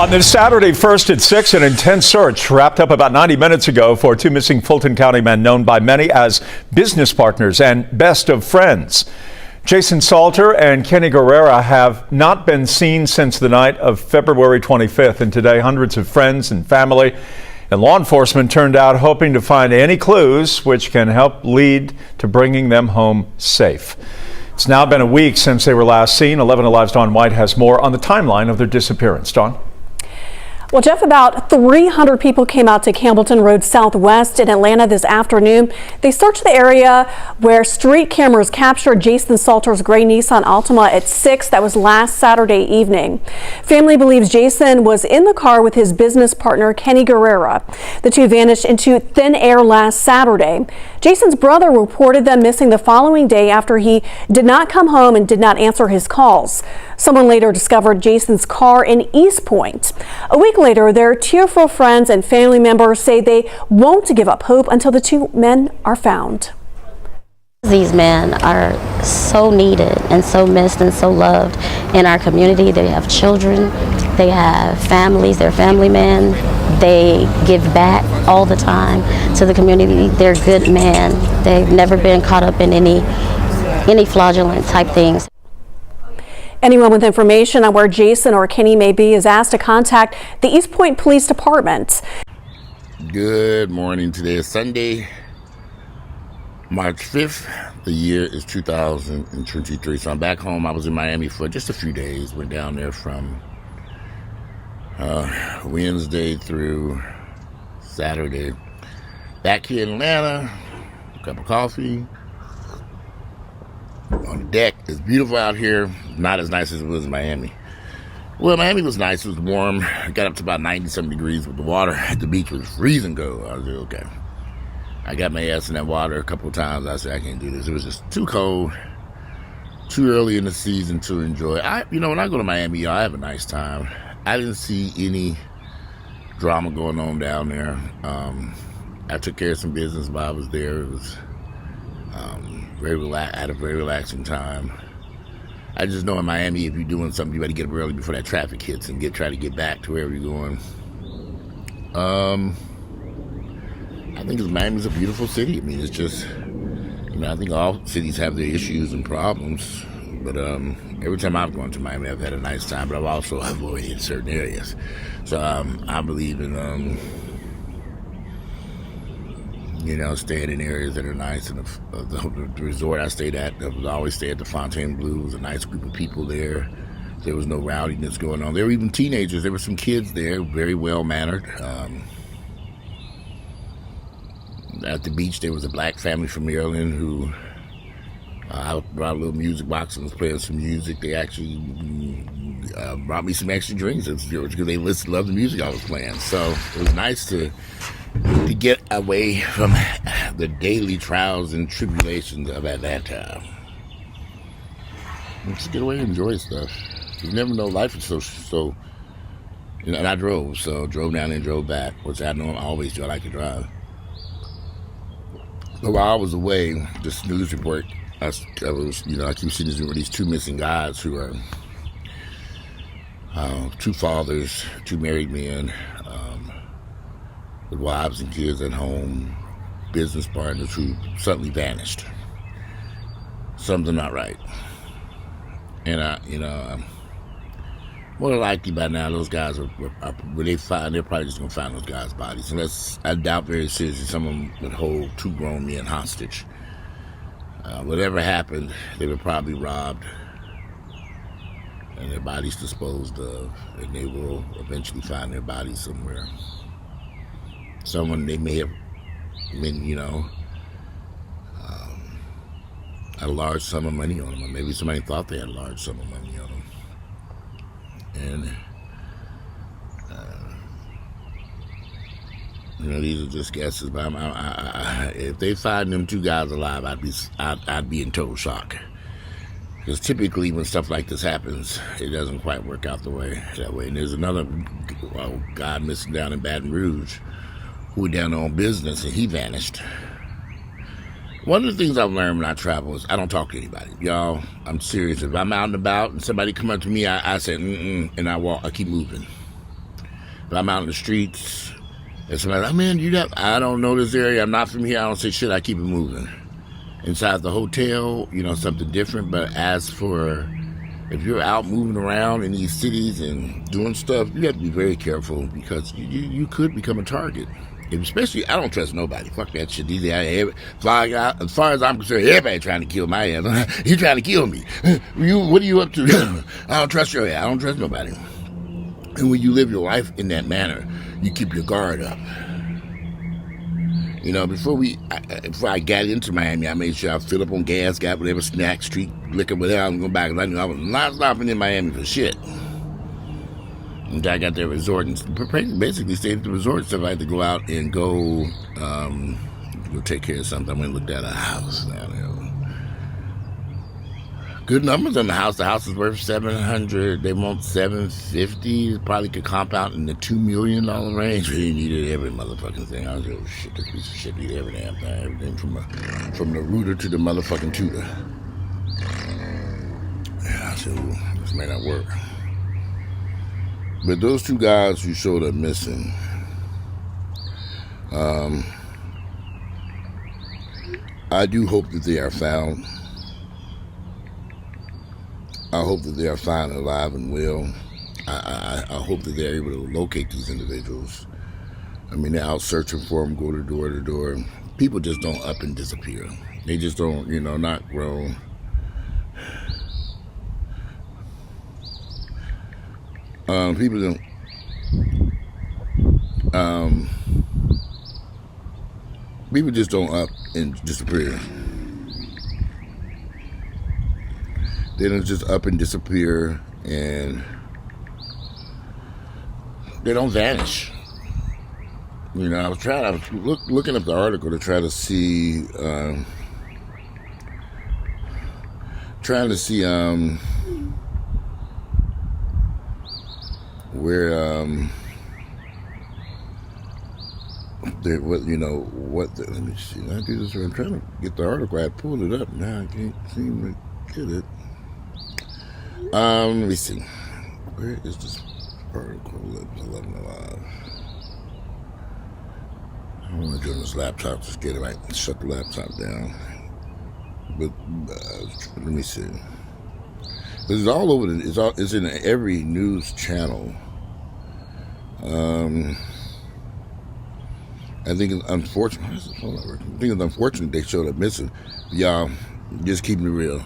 On this Saturday, first at 6, an intense search wrapped up about 90 minutes ago for two missing Fulton County men known by many as business partners and best of friends. Jason Salter and Kenny Guerra have not been seen since the night of February 25th, and today hundreds of friends and family and law enforcement turned out hoping to find any clues which can help lead to bringing them home safe. It's now been a week since they were last seen. 11 Alive's Dawn White has more on the timeline of their disappearance. Dawn? Well, Jeff, about 300 people came out to Campbellton Road Southwest in Atlanta this afternoon. They searched the area where street cameras captured Jason Salter's gray Nissan Altima at 6. That was last Saturday evening. Family believes Jason was in the car with his business partner, Kenny Guerra. The two vanished into thin air last Saturday. Jason's brother reported them missing the following day after he did not come home and did not answer his calls. Someone later discovered Jason's car in East Point. A week later, their tearful friends and family members say they won't give up hope until the two men are found. These men are so needed and so missed and so loved in our community. They have children, they have families, they're family men. They give back all the time to the community. They're good men. They've never been caught up in any fraudulent type things. Anyone with information on where Jason or Kenny may be is asked to contact the East Point Police Department. Good morning. Today is Sunday, March 5th. The year is 2023. So I'm back home. I was in Miami for just a few days. Went down there from Wednesday through Saturday. Back here in Atlanta, a cup of coffee on the deck. It's beautiful out here. Not as nice as it was in Miami. Well, Miami was nice. It was warm. It got up to about 90-some degrees, but the water at the beach was freezing cold. I was like, okay. I got my ass in that water a couple of times. I said, I can't do this. It was just too cold, too early in the season to enjoy. When I go to Miami, I have a nice time. I didn't see any drama going on down there. I took care of some business while I was there. It was I had a very relaxing time. I just know in Miami, if you're doing something, you better get up early before that traffic hits and try to get back to wherever you're going. I think Miami's a beautiful city. I mean, it's just, I think all cities have their issues and problems. But every time I've gone to Miami, I've had a nice time. But I've also avoided certain areas. So I believe in staying in areas that are nice. And the resort I stayed at, I would always stay at the Fontainebleau. It was a nice group of people there. There was no rowdiness going on. There were even teenagers. There were some kids there, very well-mannered. At the beach, there was a black family from Maryland who brought a little music box and was playing some music. They actually brought me some extra drinks because they loved the music I was playing. So it was nice to get away from the daily trials and tribulations of Atlanta. Just get away and enjoy stuff. You never know, life is so. And I drove down there and drove back, which I always do. I like to drive. But while I was away, this news report, I keep seeing these two missing guys who are two fathers, two married men, with wives and kids at home, business partners who suddenly vanished. Something not right. And more than likely by now, those guys when they find, they're probably just gonna find those guys' bodies. Unless I doubt very seriously someone would hold two grown men hostage. Whatever happened, they were probably robbed and their bodies disposed of, and they will eventually find their bodies somewhere. Someone they may have been, a large sum of money on them, or maybe somebody thought they had a large sum of money on them. And these are just guesses, but if they find them two guys alive, I'd be in total shock. Because typically when stuff like this happens, it doesn't quite work out that way. And there's another guy missing down in Baton Rouge who was down there on business, and he vanished. One of the things I've learned when I travel is I don't talk to anybody. Y'all, I'm serious. If I'm out and about and somebody come up to me, I say, and I walk, I keep moving. But I'm out in the streets, and somebody's like, man, I don't know this area. I'm not from here. I don't say shit. I keep it moving. Inside the hotel, something different. But as for if you're out moving around in these cities and doing stuff, you have to be very careful because you could become a target. Especially, I don't trust nobody. Fuck that shit. As far as I'm concerned, everybody trying to kill my ass. You trying to kill me. What are you up to? I don't trust your ass. I don't trust nobody. And when you live your life in that manner, you keep your guard up. Before I got into Miami, I made sure I filled up on gas, got whatever snack, street liquor, whatever I was going back. I knew I was not stopping in Miami for shit. And I got their resort and basically stayed at the resort. So if I had to go out and go take care of something, I went and looked at a house down there. Good numbers on the house. The house is worth $700. They want $750. Probably could comp out in the $2 million range. We needed every motherfucking thing. I was like, oh, shit, this piece of shit need every damn thing. Everything from the rooter to the motherfucking tutor. Yeah, I said, ooh, this may not work. But those two guys who showed up missing, I do hope that they are found. I hope that they are found alive and well. I hope that they're able to locate these individuals. They're out searching for them, go to door. People just don't up and disappear. They just don't, not grown. People don't. People just don't up and disappear. They don't just up and disappear, and they don't vanish. I was looking up the article to try to see, where let me see. I do this. I'm trying to get the article. I pulled it up now. I can't seem to get it. Let me see. Where is this article? 11 Alive. I don't want to join this laptop. Just get it right. Shut the laptop down. But let me see. It's all over. It's in every news channel. I think it's unfortunate. I think it's unfortunate they showed up missing. Y'all, just keep me real.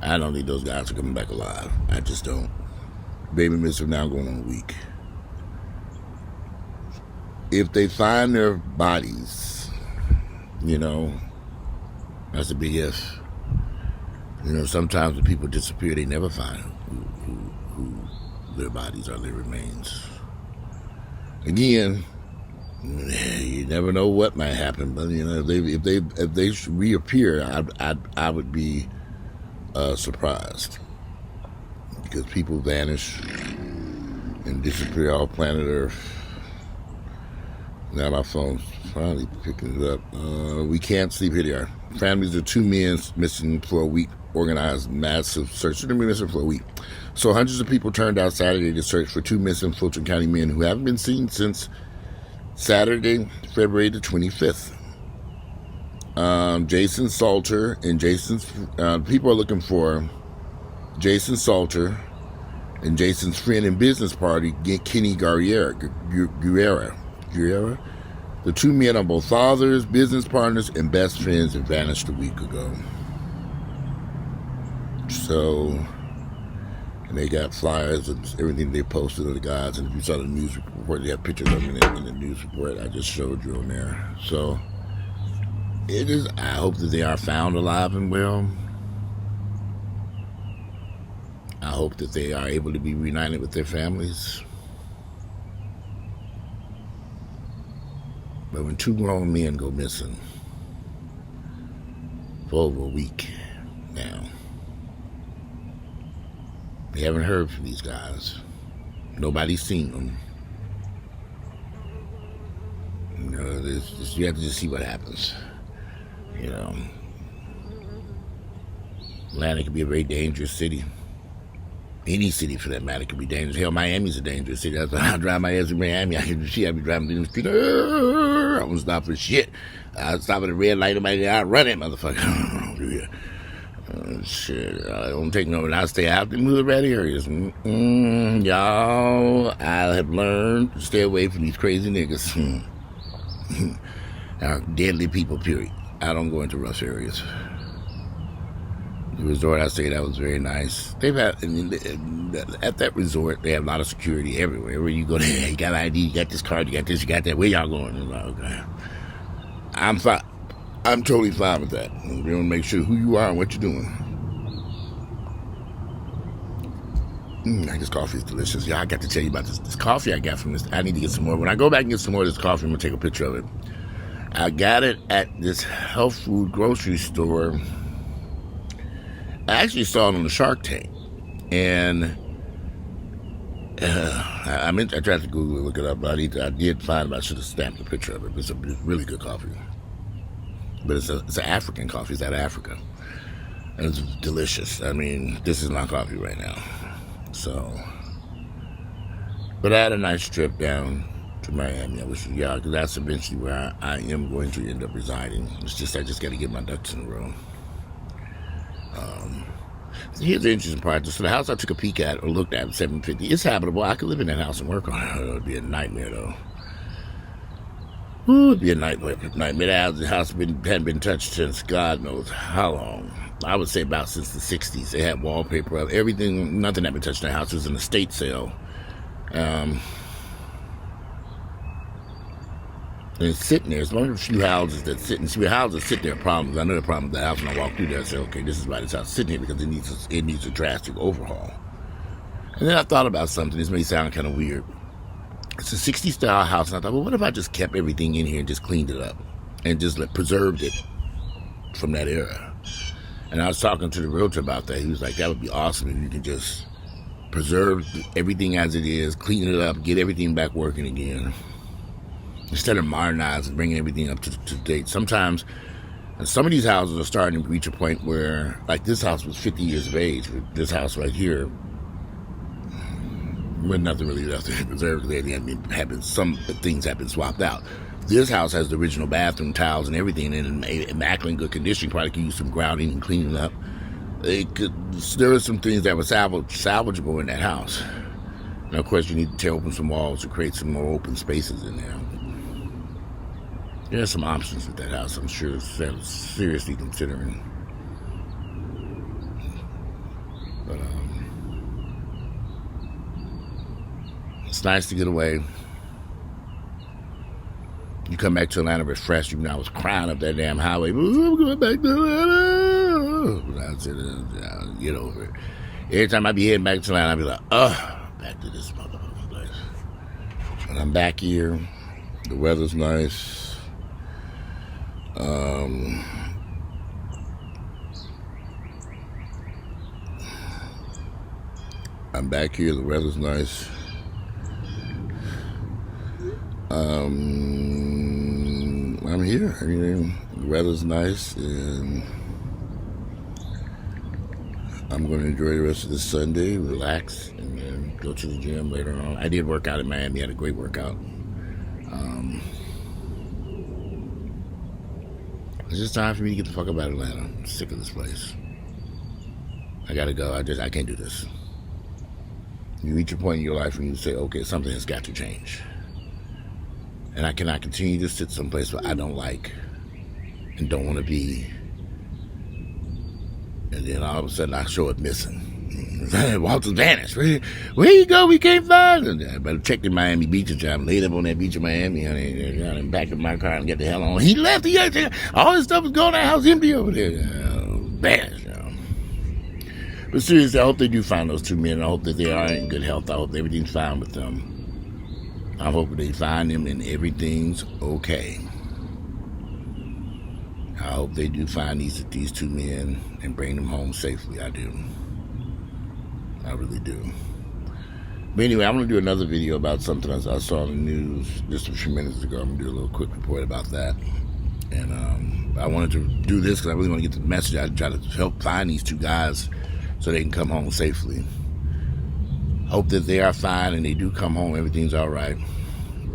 I don't think those guys are coming back alive. I just don't. Baby missing now going on a week. If they find their bodies, that's a big if. Sometimes when people disappear, they never find who their bodies are, their remains. Again, you never know what might happen, but if they reappear, I would be surprised, because people vanish and disappear off planet Earth. Now my phone's finally picking it up. We can't sleep. Here they are. Families of two men missing for a week organized massive search. They're going to be missing for a week. So hundreds of people turned out Saturday to search for two missing Fulton County men who haven't been seen since Saturday, February the 25th. Jason Salter and people are looking for Jason Salter and Jason's friend and business partner, Kenny Guerra. The two men are both fathers, business partners, and best friends and vanished a week ago. So, and they got flyers and everything they posted of the guys. And if you saw the news report, they have pictures of them in the news report I just showed you on there. So, I hope that they are found alive and well. I hope that they are able to be reunited with their families. But when two grown men go missing for over a week now, we haven't heard from these guys. Nobody's seen them. You have to just see what happens. Atlanta can be a very dangerous city. Any city for that matter could be dangerous. Hell, Miami's a dangerous city. That's why I drive my ass in Miami. I can see I be driving through the street. I won't stop for shit. I stop at a red light. I run it, motherfucker. Shit, I don't take no. I stay out in the red areas. Y'all, I have learned to stay away from these crazy niggas. Are deadly people, period. I don't go into rough areas. The resort I stayed at was very nice. They've had, at that resort, they have a lot of security everywhere. Where you go there, you got ID, you got this card, you got this, you got that. Where y'all going? I'm like, okay. I'm fine. I'm totally fine with that. You want to make sure who you are and what you're doing. This coffee is delicious. Yeah, I got to tell you about this coffee I got from this. I need to get some more. When I go back and get some more of this coffee, I'm going to take a picture of it. I got it at this health food grocery store. I actually saw it on the Shark Tank. And I tried to Google it, look it up, but I did find it. I should have stamped a picture of it. It's a really good coffee. But it's an African coffee. It's out of Africa. And it's delicious. I mean, this is my coffee right now. So, but I had a nice trip down to Miami. I wish, because that's eventually where I am going to end up residing. It's just, I just got to get my ducks in a row. Here's the interesting part. So the house I took a peek at or looked at, 750, it's habitable. I could live in that house and work on it. It would be a nightmare, though. Ooh, it'd be a nightmare. The house hadn't been touched since God knows how long. I would say about since the 60s. They had wallpaper up. Everything, nothing had been touched in the house. It was an estate sale. And it's sitting there. It's one of the few houses that sit there problems. I know the problem with the house when I walk through there. I say, okay, this is why this house is sitting here, because it needs a drastic overhaul. And then I thought about something. This may sound kind of weird. It's a 60s style house, and I thought, well, what if I just kept everything in here and just cleaned it up and just preserved it from that era? And I was talking to the realtor about that. He was like, that would be awesome if you could just preserve everything as it is, clean it up, get everything back working again, instead of modernizing, bringing everything up to date. Sometimes, some of these houses are starting to reach a point where, like this house was 50 years of age. This house right here, with nothing really left to preserve, because some things have been swapped out. This house has the original bathroom tiles and everything in immaculate good condition. Probably could use some grounding and cleaning up. There are some things that were salvageable in that house. Now, of course, you need to tear open some walls to create some more open spaces in there. There are some options with that house, I'm sure, seriously considering. But it's nice to get away. You come back to Atlanta refreshed. I was crying up that damn highway. I'm going back to Atlanta. I said, get over it. Every time I be heading back to Atlanta, I be like, back to this motherfucking place. But I'm back here. The weather's nice. I'm back here. The weather's nice. I'm here. I mean, the weather's nice, and I'm going to enjoy the rest of this Sunday, relax, and then go to the gym later on. I did work out in Miami. I had a great workout. It's just time for me to get the fuck up out of Atlanta. I'm sick of this place. I gotta go. I can't do this. You reach a point in your life when you say, okay, something has got to change. And I cannot continue to sit someplace where I don't like and don't want to be. And then all of a sudden I show it missing. Walter's vanished. Where you go? We can't find him. I better check the Miami Beach. I'm laid up on that beach in Miami. I'm back in my car and get the hell on. He left. All his stuff is gone. The house empty over there. Vanished. But seriously, I hope they do find those two men. I hope that they are in good health. I hope everything's fine with them. I hope they find them and everything's okay. I hope they do find these two men and bring them home safely. I do. I really do. But anyway, I'm going to do another video about something I saw on the news just a few minutes ago. I'm going to do a little quick report about that. And I wanted to do this because I really want to get the message. I try to help find these two guys so they can come home safely. Hope that they are fine and they do come home, everything's all right.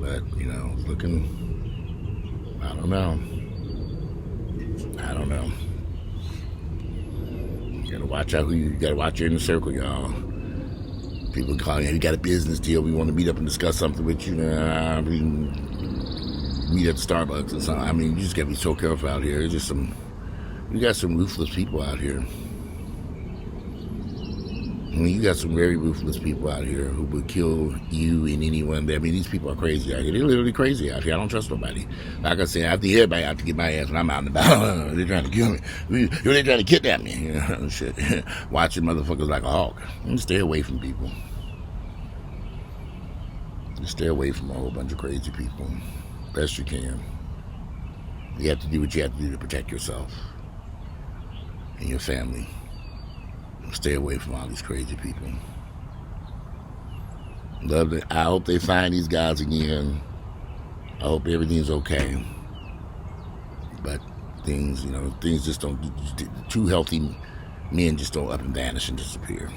But, you know, it's looking, I don't know. You gotta watch out you gotta watch your inner circle, y'all. People calling you, you got a business deal, we want to meet up and discuss something with you. We meet at Starbucks or something. I mean, you just gotta be so careful out here. It's just you got some ruthless people out here. I mean, you got some very ruthless people out here who would kill you and anyone. I mean, these people are crazy out here. They're literally crazy out here. I don't trust nobody. Like I said, I have to everybody out to get my ass when I'm out and about. They're trying to kill me. They're trying to kidnap me. You know, shit. Watching motherfuckers like a hawk. And stay away from people. Just stay away from a whole bunch of crazy people. Best you can. You have to do what you have to do to protect yourself and your family. Stay away from all these crazy people. Love it. I hope they find these guys again. I hope everything's okay. But things just don't. Two healthy men just don't up and vanish and disappear.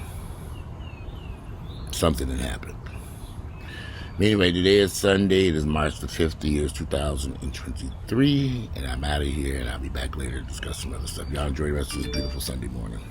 Something had happened. Anyway, today is Sunday. It is March the 5th, the year is 2023. And I'm out of here, and I'll be back later to discuss some other stuff. Y'all enjoy the rest of this beautiful Sunday morning.